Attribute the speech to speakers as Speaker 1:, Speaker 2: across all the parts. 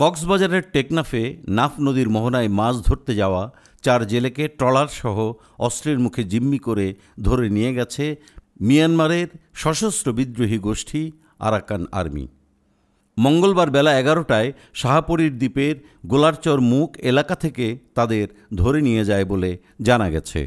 Speaker 1: কক্সবাজারের টেকনাফে নাফ নদীর মোহনায় মাছ ধরতে যাওয়া 4 জেলেকে ট্রলারসহ অস্ত্রের মুখে জিম্মি করে ধরে নিয়ে গেছে মিয়ানমারের সশস্ত্র বিদ্রোহী গোষ্ঠী আরাকান আর্মি। মঙ্গলবার বেলা 11টায় শাহপরীর দ্বীপের গোলারচর মুখ এলাকা থেকে তাদের ধরে নিয়ে যায় বলে জানা গেছে।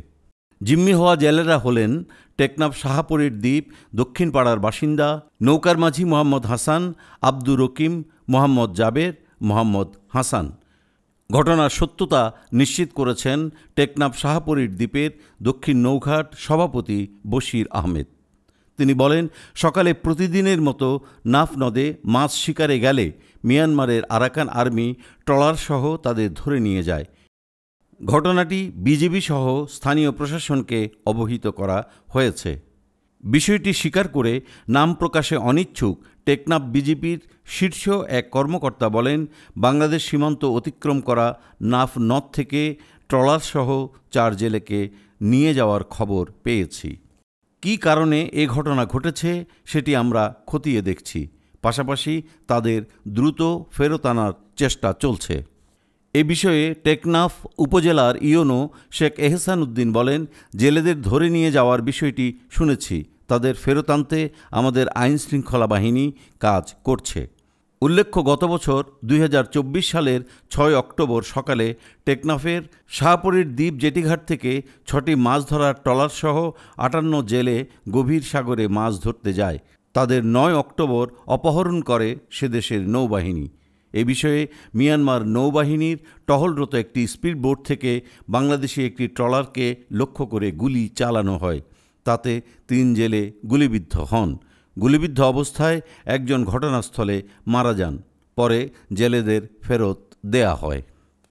Speaker 1: জিম্মি হওয়া জেলেরা হলেন টেকনাফ শাহপরীর দ্বীপ দক্ষিণ পাড়ার বাসিন্দা নৌকার মাঝি মোহাম্মদ হাসান, আব্দুর রকিম, মোহাম্মদ জাবের, মোহাম্মদ হাসান। ঘটনার সত্যতা নিশ্চিত করেছেন টেকনাফ শাহপরীর দ্বীপের দক্ষিণ নৌঘাট সভাপতি বশির আহমেদ। তিনি বলেন, সকালে প্রতিদিনের মতো নাফ নদে মাছ শিকারে গেলে মিয়ানমারের আরাকান আর্মি ট্রলারসহ তাদের ধরে নিয়ে যায়। ঘটনাটি বিজিবি সহ স্থানীয় প্রশাসনকে অবহিত করা হয়েছে। বিষয়টি স্বীকার করে নাম প্রকাশে অনিচ্ছুক টেকনাফ বিজিবির শীর্ষ এক কর্মকর্তা বলেন, বাংলাদেশ সীমান্ত অতিক্রম করা নাফ নদ থেকে ট্রলারসহ 4 জেলেকে নিয়ে যাওয়ার খবর পেয়েছি। কী কারণে এ ঘটনা ঘটেছে সেটি আমরা খতিয়ে দেখছি, পাশাপাশি তাদের দ্রুত ফেরত আনার চেষ্টা চলছে। এ বিষয়ে টেকনাফ উপজেলার ইওনো শেখ এহসান উদ্দিন বলেন, জেলেদের ধরে নিয়ে যাওয়ার বিষয়টি শুনেছি, তাদের ফেরত আনতে আমাদের আইনশৃঙ্খলা বাহিনী কাজ করছে। উল্লেখ্য, গত বছর 2024 সালের 6 অক্টোবর সকালে টেকনাফের শাহপরীর দ্বীপ জেটিঘাট থেকে 6টি মাছ ধরার ট্রলারসহ 58 জেলে গভীর সাগরে মাছ ধরতে যায়। তাদের 9 অক্টোবর অপহরণ করে সেদেশের নৌবাহিনী। এ বিষয়ে মিয়ানমার নৌবাহিনীর টহলরত একটি স্পিডবোট থেকে বাংলাদেশি একটি ট্রলারকে লক্ষ্য করে গুলি চালানো হয়। তাতে 3 জেলে গুলিবিদ্ধ হন। গুলিবিদ্ধ অবস্থায় একজন ঘটনাস্থলে মারা যান। পরে জেলেদের ফেরত দেয়া হয়।